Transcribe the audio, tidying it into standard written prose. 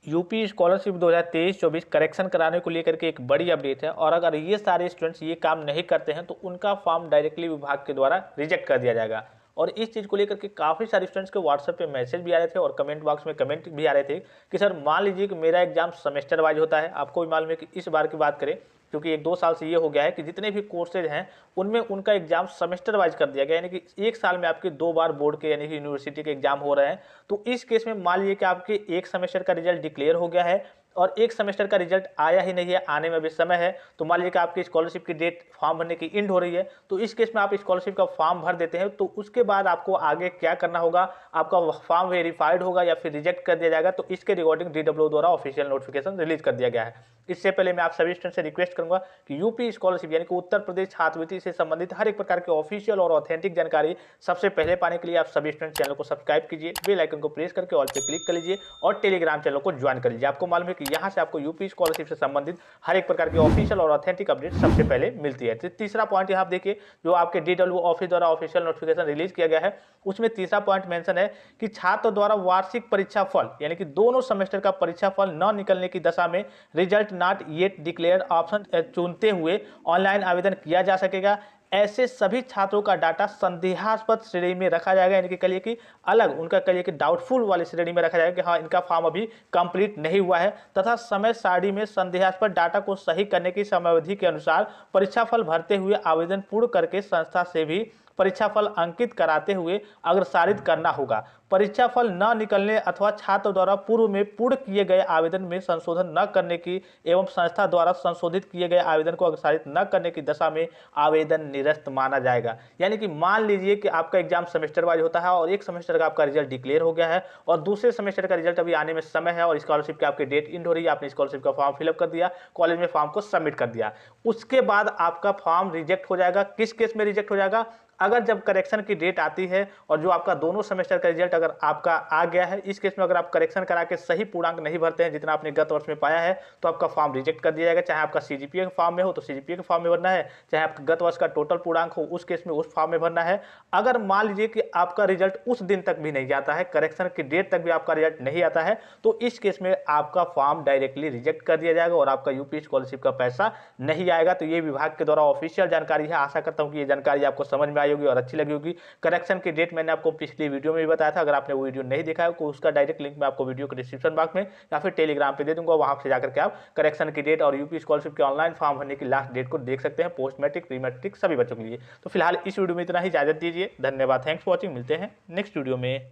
UP scholarship 2023-24 correction कराने को लेकर के एक बड़ी अपडेट है। और अगर ये सारे स्टूडेंट्स ये काम नहीं करते हैं तो उनका फॉर्म डायरेक्टली विभाग के द्वारा रिजेक्ट कर दिया जाएगा। और इस चीज़ को लेकर के काफ़ी सारे स्टूडेंट्स के व्हाट्सएप पे मैसेज भी आ रहे थे और कमेंट बॉक्स में कमेंट भी आ रहे थे कि सर मान लीजिए कि मेरा एग्जाम सेमेस्टर वाइज होता है। आपको भी मालूम है कि इस बार की बात करें, क्योंकि 1-2 साल से ये हो गया है कि जितने भी कोर्सेज हैं उनमें उनका एग्जाम सेमेस्टर वाइज कर दिया गया, यानी कि एक साल में आपके 2 बार बोर्ड के यानी कि यूनिवर्सिटी के एग्जाम हो रहे हैं। तो इस केस में मान लीजिए कि आपके एक सेमेस्टर का रिजल्ट डिक्लेयर हो गया है और एक सेमेस्टर का रिजल्ट आया ही नहीं है, आने में अभी समय है। तो मान लीजिए कि आपकी स्कॉलरशिप की डेट फॉर्म भरने की एंड हो रही है, तो इस केस में आप स्कॉलरशिप का फॉर्म भर देते हैं। तो उसके बाद आपको आगे क्या करना होगा, आपका फॉर्म वेरीफाइड होगा या फिर रिजेक्ट कर दिया जाएगा। तो इसके रिगार्डिंग DWO द्वारा ऑफिशियल नोटिफिकेशन रिलीज कर दिया गया है। इससे पहले मैं आप सभी स्टूडेंट से रिक्वेस्ट करूंगा कि यूपी स्कॉलरशिप यानी कि उत्तर प्रदेश छात्रवृत्ति से संबंधित हर एक प्रकार की ऑफिशियल और ऑथेंटिक जानकारी सबसे पहले पाने के लिए आप सभी स्टूडेंट चैनल को सब्सक्राइब कीजिए, बेल आइकन को प्रेस करके ऑल पे क्लिक कर लीजिए और टेलीग्राम चैनल को ज्वाइन कर लीजिए। आपको मालूम है कि यहाँ से आपको यूपी स्कॉलरशिप से संबंधित हर एक प्रकार की ऑफिशियल और ऑथेंटिक अपडेट सबसे पहले मिलती है। तो तीसरा पॉइंट यहाँ देखिए, जो आपके DWO ऑफिस द्वारा ऑफिशियल नोटिफिकेशन रिलीज किया गया है, उसमें तीसरा पॉइंट मेंशन है कि छात्र द्वारा वार्षिक परीक्षा फल यानी कि दोनों सेमेस्टर का परीक्षा फल न निकलने की दशा में result not yet declared option चुनते हुए ऑनलाइन आवेदन किया जा सकेगा। ऐसे सभी छात्रों का डाटा संदेहास्पद श्रेणी में रखा जाएगा, यानी कि कहिए कि अलग उनका कहिए कि डाउटफुल वाली श्रेणी में रखा जाएगा कि हाँ इनका फॉर्म अभी कंप्लीट नहीं हुआ है, तथा समय सारणी में संदेहास्पद डाटा को सही करने की समयावधि के अनुसार परीक्षाफल भरते हुए आवेदन पूर्ण करके संस्था से भी परीक्षाफल अंकित कराते हुए अग्रसारित करना होगा। परीक्षाफल न निकलने अथवा छात्र द्वारा पूर्व में पूर्ण किए गए आवेदन में संशोधन न करने की एवं संस्था द्वारा संशोधित किए गए आवेदन को अग्रसारित न करने की दशा में आवेदन निरस्त माना जाएगा। यानी कि मान लीजिए कि आपका एग्जाम सेमेस्टर वाइज होता है और एक सेमेस्टर का आपका रिजल्ट डिक्लेयर हो गया है और दूसरे सेमेस्टर का रिजल्ट अभी आने में समय है और स्कॉलरशिप की आपकी डेट इंड हो रही है, आपने स्कॉलरशिप का फॉर्म फिलअप कर दिया, कॉलेज में फॉर्म को सबमिट कर दिया, उसके बाद आपका फॉर्म रिजेक्ट हो जाएगा। किस केस में रिजेक्ट हो जाएगा, अगर जब करेक्शन की डेट आती है और जो आपका दोनों सेमेस्टर का रिजल्ट अगर आपका आ गया है, इस केस में अगर आप करेक्शन करा के सही पूर्णांक नहीं भरते हैं जितना आपने गत वर्ष में पाया है, तो आपका फॉर्म रिजेक्ट कर दिया जाएगा। चाहे आपका CGPA के फॉर्म में हो तो CGPA के फॉर्म में भरना है, चाहे आपका गत वर्ष का टोटल पूर्णांक हो उस केस में उस फॉर्म में भरना है। अगर मान लीजिए कि आपका रिजल्ट उस दिन तक भी नहीं जाता है, करेक्शन की डेट तक भी आपका रिजल्ट नहीं आता है, तो इस केस में आपका फॉर्म डायरेक्टली रिजेक्ट कर दिया जाएगा और आपका यूपी स्कॉलरशिप का पैसा नहीं आएगा। तो ये विभाग के द्वारा ऑफिशियल जानकारी है। आशा करता हूँ कि ये जानकारी आपको समझ में आई होगी और अच्छी लगी होगी। करेक्शन की डेट मैंने आपको पिछली वीडियो में भी बताया था, अगर आपने वो वीडियो नहीं देखा है तो उसका डायरेक्ट लिंक मैं आपको वीडियो के डिस्क्रिप्शन बॉक्स में या फिर टेलीग्राम पे दे दूंगा, वहां से जाकर के आप करेक्शन की डेट और यूपी स्कॉलरशिप के ऑनलाइन फॉर्म भरने की लास्ट डेट को देख सकते हैं, पोस्ट मैट्रिक प्री मैट्रिक सभी बच्चों के लिए। तो फिलहाल इस वीडियो में इतना ही, इजाजत दीजिए, धन्यवाद, थैंक्स फॉर वॉचिंग, मिलते हैं नेक्स्ट वीडियो में।